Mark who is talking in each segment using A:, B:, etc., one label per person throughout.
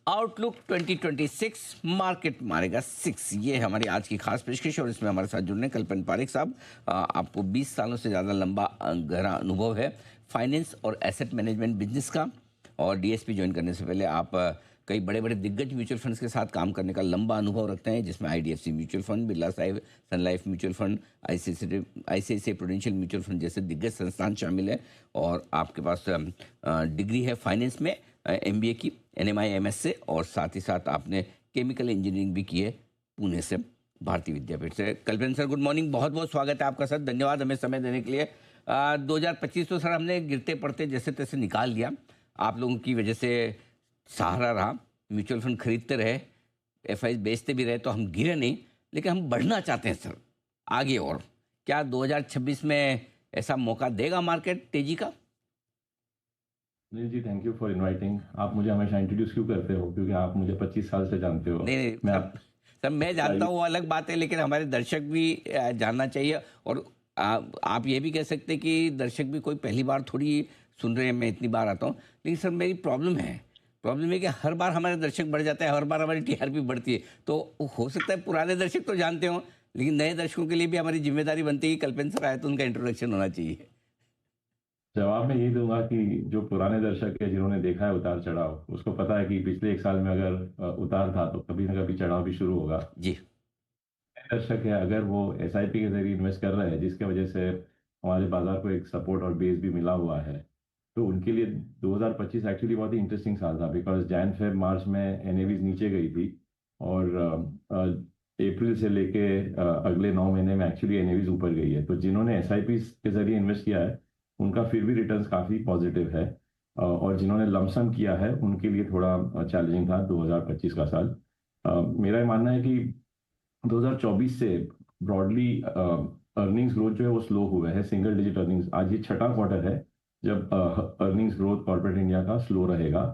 A: Outlook 2026 market मारेगा 6, ये है हमारी आज की खास पेशकश। और इसमें हमारे साथ जुड़ने कल्पन पारेख साहब। आपको 20 सालों से ज़्यादा लंबा गहरा अनुभव है फाइनेंस और एसेट मैनेजमेंट बिजनेस का। और डीएसपी ज्वाइन करने से पहले आप कई बड़े बड़े दिग्गज म्यूचुअल फंड्स के साथ काम करने का लंबा अनुभव रखते हैं, जिसमें IDFC mutual fund, Birla Sahib Sun Life mutual fund, ICICI prudential mutual fund जैसे दिग्गज संस्थान शामिल है। और आपके पास डिग्री है फाइनेंस में, एमबीए की एनएमआई एमएस से, और साथ ही साथ आपने केमिकल इंजीनियरिंग भी की है पुणे से, भारतीय विद्यापीठ से। कल्पन सर, गुड मॉर्निंग, बहुत बहुत स्वागत है आपका सर, धन्यवाद हमें समय देने के लिए। 2025 तो सर हमने गिरते पड़ते जैसे तैसे निकाल लिया, आप लोगों की वजह से सहारा रहा, म्यूचुअल फंड खरीदते रहे, एफआई बेचते भी रहे, तो हम गिरे नहीं, लेकिन हम बढ़ना चाहते हैं सर आगे। और क्या 2026 में ऐसा मौका देगा मार्केट तेजी का?
B: Sunil ji, thank you for inviting. आप मुझे हमेशा इंट्रोड्यूस क्यों करते हो? क्योंकि आप मुझे 25 साल से जानते हो।
A: नहीं नहीं सर, मैं जानता हूँ वो अलग बात है, लेकिन हमारे दर्शक भी जानना चाहिए। और आप ये भी कह सकते हैं कि दर्शक भी कोई पहली बार थोड़ी सुन रहे हैं, मैं इतनी बार आता हूँ। लेकिन सर मेरी प्रॉब्लम है कि हर बार हमारे दर्शक बढ़ जाते हैं, हर बार हमारी टीआरपी बढ़ती है। तो हो सकता है पुराने दर्शक तो जानते हो, लेकिन नए दर्शकों के लिए भी हमारी जिम्मेदारी बनती है कि कल्पन सर आए तो उनका इंट्रोडक्शन होना चाहिए।
B: जवाब मैं यही दूंगा कि जो पुराने दर्शक है, जिन्होंने देखा है उतार चढ़ाव, उसको पता है कि पिछले एक साल में अगर उतार था तो कभी ना कभी चढ़ाव भी शुरू होगा।
A: जी।
B: दर्शक है, अगर वो एसआईपी के जरिए इन्वेस्ट कर रहे हैं, जिसके वजह से हमारे बाजार को एक सपोर्ट और बेस भी मिला हुआ है, तो उनके लिए 2025 एक्चुअली बहुत ही इंटरेस्टिंग साल था। बिकॉज जैन फेब मार्च में एनएवीज नीचे गई थी, और अप्रैल से लेके अगले 9 महीने में एक्चुअली एनएवीज ऊपर गई है। तो जिन्होंने एसआईपी के जरिए इन्वेस्ट किया है, उनका फिर भी रिटर्न्स काफ़ी पॉजिटिव है। और जिन्होंने लमसम किया है, उनके लिए थोड़ा चैलेंजिंग था 2025 का साल। मेरा ये मानना है कि 2024 से ब्रॉडली अर्निंग्स ग्रोथ जो है वो स्लो हुआ है, सिंगल डिजिट अर्निंग्स। आज ये छठा क्वार्टर है जब अर्निंग्स ग्रोथ कॉर्पोरेट इंडिया का स्लो रहेगा।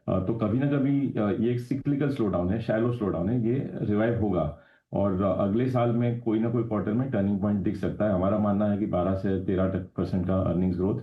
B: तो कभी ना कभी ये एक सिक्लिकल स्लो डाउन है, शैलो स्लो डाउन है, ये रिवाइव होगा। और अगले साल में कोई ना कोई क्वार्टर में टर्निंग पॉइंट दिख सकता है। हमारा मानना है कि 12 से 13% का अर्निंग्स ग्रोथ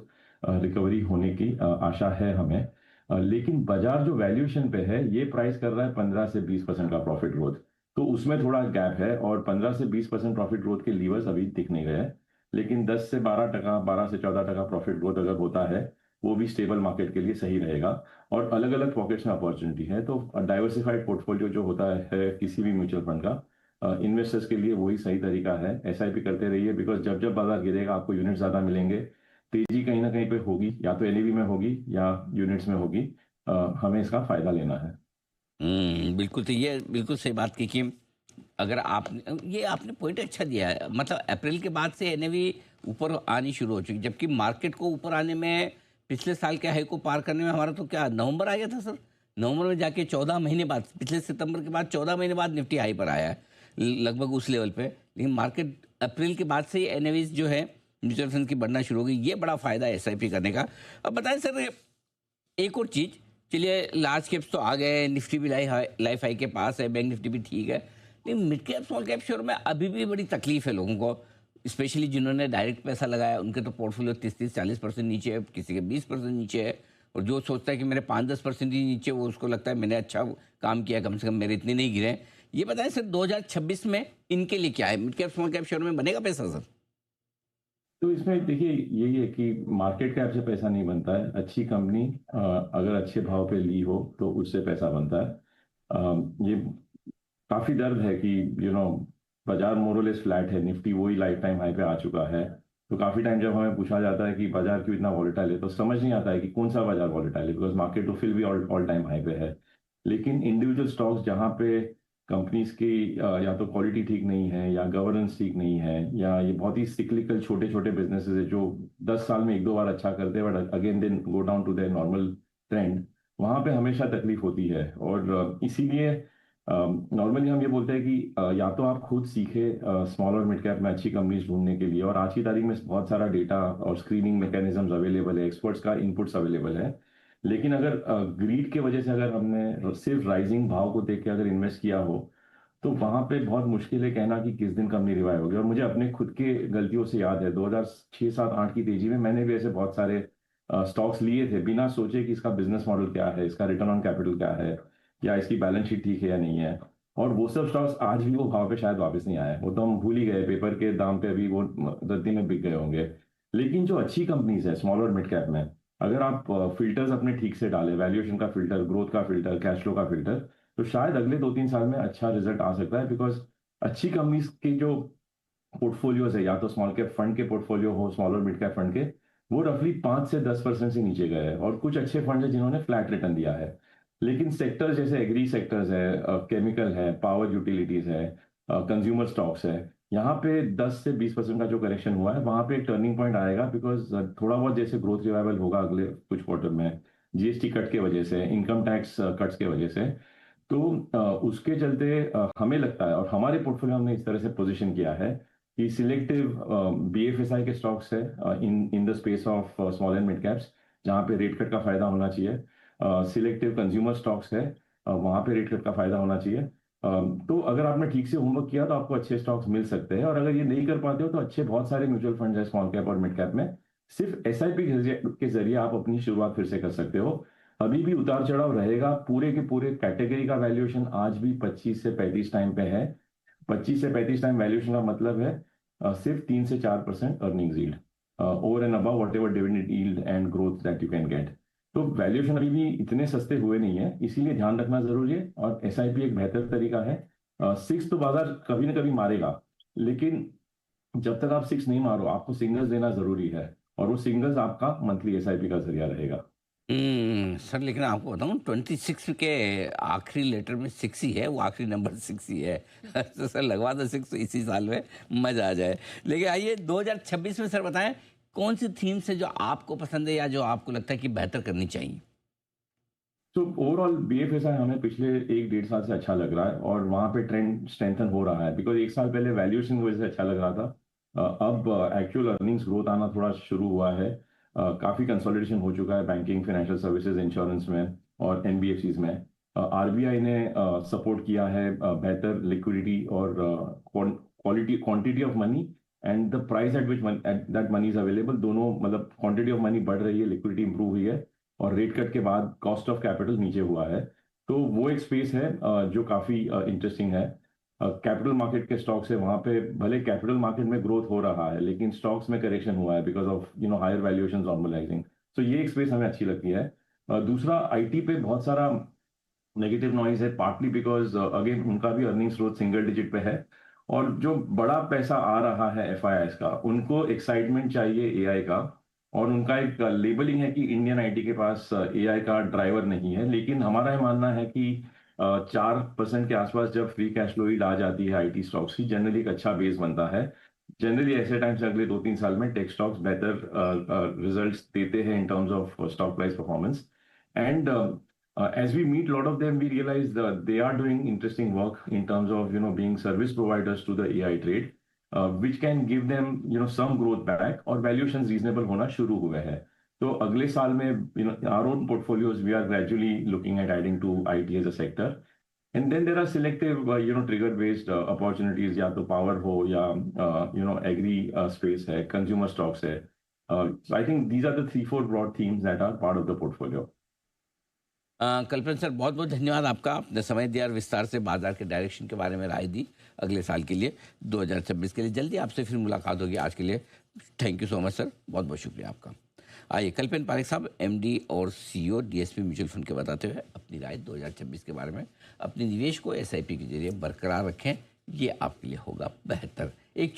B: रिकवरी होने की आशा है हमें। लेकिन बाजार जो वैल्यूएशन पे है, ये प्राइस कर रहा है 15 से 20% का प्रॉफिट ग्रोथ। तो उसमें थोड़ा गैप है, और 15 से 20% प्रॉफिट ग्रोथ के लीवर्स अभी दिख नहीं गए हैं। लेकिन 10 से 12%, 12 से 14% प्रॉफिट ग्रोथ अगर होता है, वो भी स्टेबल मार्केट के लिए सही रहेगा। और अलग अलग पॉकेट्स में अपॉर्चुनिटी है। तो डाइवर्सिफाइड पोर्टफोलियो जो होता है किसी भी म्यूचुअल फंड का, इन्वेस्टर्स के लिए वही सही तरीका है। एसआईपी करते रहिए, बिकॉज जब जब बाजार गिरेगा आपको यूनिट ज्यादा मिलेंगे। तेजी कहीं ना कहीं पे होगी, या तो एनएवी में होगी या यूनिट्स में होगी। हमें इसका फायदा लेना है।
A: बिल्कुल, तो ये बिल्कुल सही बात की कि अगर आपने पॉइंट अच्छा दिया है। मतलब अप्रैल के बाद से एनएवी ऊपर आनी शुरू हो चुकी, जबकि मार्केट को ऊपर आने में, पिछले साल के हाई को पार करने में हमारा तो क्या नवंबर आ गया था सर। नवंबर में जाके 14 महीने बाद, पिछले सितंबर के बाद 14 महीने बाद निफ्टी हाई पर आया है, लगभग उस लेवल पे। लेकिन मार्केट अप्रैल के बाद से एनएवीज जो है म्यूचुअल फंड की बढ़ना शुरू हो गई, ये बड़ा फायदा है एसआईपी करने का। अब बताएं सर, एक और चीज़, चलिए लार्ज कैप्स तो आ गए, निफ्टी भी लाइफ हाई के पास है, बैंक निफ्टी भी ठीक है, लेकिन mid cap small cap share में अभी भी बड़ी तकलीफ है लोगों को, स्पेशली जिन्होंने डायरेक्ट पैसा लगाया, उनके तो पोर्टफोलियो 30-40% नीचे है, किसी के 20% नीचे है। और जो सोचता है कि मेरे 5-10% ही नीचे, वो उसको लगता है मैंने अच्छा काम किया, कम से कम मेरे इतने नहीं गिरे। ये बताएं सर 2026 में इनके लिए क्या है, mid cap small cap share में बनेगा पैसा सर?
B: तो इसमें देखिए, यही है कि मार्केट कैप से पैसा नहीं बनता है। अच्छी कंपनी अगर अच्छे भाव पे ली हो तो उससे पैसा बनता है। ये काफी दर्द है कि बाजार मोरलेस फ्लैट है, निफ्टी वही लाइफ टाइम हाई पे आ चुका है। तो काफी टाइम जब हमें पूछा जाता है कि बाजार क्यों इतना वॉलेटाइल है, तो समझ नहीं आता है कि कौन सा बाजार वॉलेटाइल है, बिकॉज मार्केट तो फिर भी ऑल टाइम हाई पे है। लेकिन इंडिविजुअल स्टॉक्स जहाँ पे कंपनीज की या तो क्वालिटी ठीक नहीं है, या गवर्नेंस ठीक नहीं है, या ये बहुत ही सिक्लिकल छोटे छोटे बिजनेसेस है जो 10 साल में एक दो बार अच्छा करते हैं, but again then go down to their normal trend, वहां पे हमेशा तकलीफ होती है। और इसीलिए नॉर्मली हम ये बोलते हैं कि या तो आप खुद सीखे स्मॉल और मिड कैप में अच्छी कंपनीज ढूंढने के लिए, और आज की तारीख में बहुत सारा डेटा और स्क्रीनिंग मैकेनिज्म्स अवेलेबल है, एक्सपर्ट्स का इनपुट्स अवेलेबल है। लेकिन अगर ग्रीड के वजह से अगर हमने सिर्फ राइजिंग भाव को देख के अगर इन्वेस्ट किया हो, तो वहां पे बहुत मुश्किल है कहना कि किस दिन कंपनी रिवाइव होगी। और मुझे अपने खुद के गलतियों से याद है, 2006, 7, 8 की तेजी में मैंने भी ऐसे बहुत सारे स्टॉक्स लिए थे, बिना सोचे कि इसका बिजनेस मॉडल क्या है, इसका रिटर्न ऑन कैपिटल क्या है, या इसकी बैलेंस शीट ठीक है या नहीं है। और वो सब स्टॉक्स आज भी वो भाव पे शायद वापस नहीं आए, वो तो हम भूल ही गए, पेपर के दाम पे अभी वो रद्दी में बिक गए होंगे। लेकिन जो अच्छी कंपनीज है स्मॉल और मिड कैप में, अगर आप फिल्टर्स अपने ठीक से डालें, वैल्यूएशन का फिल्टर, ग्रोथ का फिल्टर, कैश फ्लो का फिल्टर, तो शायद अगले 2-3 साल में अच्छा रिजल्ट आ सकता है। बिकॉज अच्छी कंपनीज की जो पोर्टफोलियोज है, या तो स्मॉल कैप फंड के पोर्टफोलियो हो, स्मॉल और मिड कैप फंड के, वो रफली 5 से 10% से नीचे गए हैं। और कुछ अच्छे फंड है जिन्होंने फ्लैट रिटर्न दिया है। लेकिन सेक्टर्स जैसे एग्री सेक्टर्स है, केमिकल है, पावर यूटिलिटीज है, कंज्यूमर स्टॉक्स है, यहाँ पे 10 से 20% का जो करेक्शन हुआ है, वहां पे एक टर्निंग पॉइंट आएगा। बिकॉज थोड़ा बहुत जैसे ग्रोथ रिवाइवल होगा अगले कुछ क्वार्टर में, जीएसटी कट के वजह से, इनकम टैक्स कट्स के वजह से। तो उसके चलते हमें लगता है, और हमारे पोर्टफोलियो हमने इस तरह से पोजीशन किया है कि सिलेक्टिव बीएफएसआई के स्टॉक्स है in in the space of small and mid caps, जहाँ पे रेट कट का फायदा होना चाहिए। सिलेक्टिव कंज्यूमर स्टॉक्स है, वहाँ पे रेट कट का फायदा होना चाहिए। तो अगर आपने ठीक से होमवर्क किया तो आपको अच्छे स्टॉक्स मिल सकते हैं। और अगर ये नहीं कर पाते हो तो अच्छे बहुत सारे म्यूचुअल फंड है स्मॉल कैप और मिड कैप में, सिर्फ एसआईपी के जरिए आप अपनी शुरुआत फिर से कर सकते हो। अभी भी उतार चढ़ाव रहेगा, पूरे के पूरे कैटेगरी का वैल्यूएशन आज भी 25 से 35 टाइम पे है। 25 से 35 टाइम वैल्यूएशन का मतलब है सिर्फ 3 से 4% earnings yield, over and above what ever dividend yield and growth that you can get. तो वैल्यूएशन अभी भी इतने सस्ते हुए नहीं है, इसीलिए ध्यान रखना जरूरी है। और एसआईपी एक बेहतर तरीका है। सिक्स तो बाजार कभी ना कभी मारेगा, लेकिन जब तक आप सिक्स नहीं मारो, आपको सिंगल्स देना जरूरी है। और वो सिंगल्स आपका मंथली एसआईपी का जरिया रहेगा।
A: सर, लेकिन आपको बताऊं 26 के आखिरी लेटर में 6 ही है, वो आखिरी नंबर 6 ही है। तो सर लगवा दो 6 तो इसी साल में मजा आ जाए। लेकिन आइए 2026 में सर बताएं कौन सी थीम से जो आपको पसंद है या जो आपको लगता है कि बेहतर करनी चाहिए।
B: तो ओवरऑल बीएफएसआई हमें पिछले 1-1.5 साल से अच्छा लग रहा है, और वहां पे ट्रेंड स्ट्रेंथन हो रहा है। बिकॉज एक साल पहले वैल्यूएशन की वजह से अच्छा लग रहा था, अब एक्चुअल अर्निंग्स ग्रोथ आना थोड़ा शुरू हुआ है। काफी कंसोलिडेशन हो चुका है बैंकिंग, फाइनेंशियल सर्विसेज, इंश्योरेंस में और एनबीएफसीज में। आरबीआई ने सपोर्ट किया है बेहतर लिक्विडिटी और quality, quantity of money and the price at which that money is available, दोनों मतलब क्वांटिटी ऑफ मनी बढ़ रही है, लिक्विडिटी इंप्रूव हुई है, और रेट कट के बाद कॉस्ट ऑफ कैपिटल नीचे हुआ है। तो वो एक स्पेस है जो काफी इंटरेस्टिंग है। कैपिटल मार्केट के स्टॉक्स है, वहां पे भले कैपिटल मार्केट में ग्रोथ हो रहा है, लेकिन स्टॉक्स में करेक्शन हुआ है because of higher valuation normalising. तो ये एक स्पेस हमें अच्छी लगती है। दूसरा, आईटी पे बहुत सारा नेगेटिव नॉइज है, पार्टली बिकॉज अगेन उनका भी अर्निंग्स ग्रोथ सिंगल डिजिट पे है। और जो बड़ा पैसा आ रहा है एफआईआईस का, उनको एक्साइटमेंट चाहिए एआई का। और उनका एक लेबलिंग है कि इंडियन आईटी के पास एआई का ड्राइवर नहीं है। लेकिन हमारा ये मानना है कि 4% के आसपास जब फ्री कैश फ्लो यील्ड आ जाती है आईटी स्टॉक्स की, जनरली एक अच्छा बेस बनता है। जनरली ऐसे टाइम से अगले 2-3 साल में टेक स्टॉक्स बेहतर रिजल्ट्स देते हैं in terms of stock price performance. And as we meet a lot of them, we realize that they are doing interesting work in terms of being service providers to the AI trade, which can give them some growth back, और valuations reasonable होना शुरू हुए हैं। तो अगले साल में our own portfolios we are gradually looking at adding to IT as a sector, and then there are selective trigger based opportunities, या तो power हो या agri space है, consumer stocks है। So I think these are the 3-4 broad themes that are part of the portfolio.
A: Kalpana sir, बहुत बहुत धन्यवाद आपका, आपने समय दिया और विस्तार से बाजार के डायरेक्शन के बारे में राय दी अगले साल के लिए, 2026 के लिए। जल्दी आपसे फिर मुलाकात होगी। आज के लिए thank you so much sir, बहुत बहुत शुक्रिया आपका। आइए कल्पना पारेख साहब, एमडी और सीईओ डीएसपी म्यूचुअल फंड के बताते हुए अपनी राय 2026 के बारे में। अपने निवेश को एसआईपी के जरिए बरकरार रखें, ये आपके लिए होगा बेहतर। एक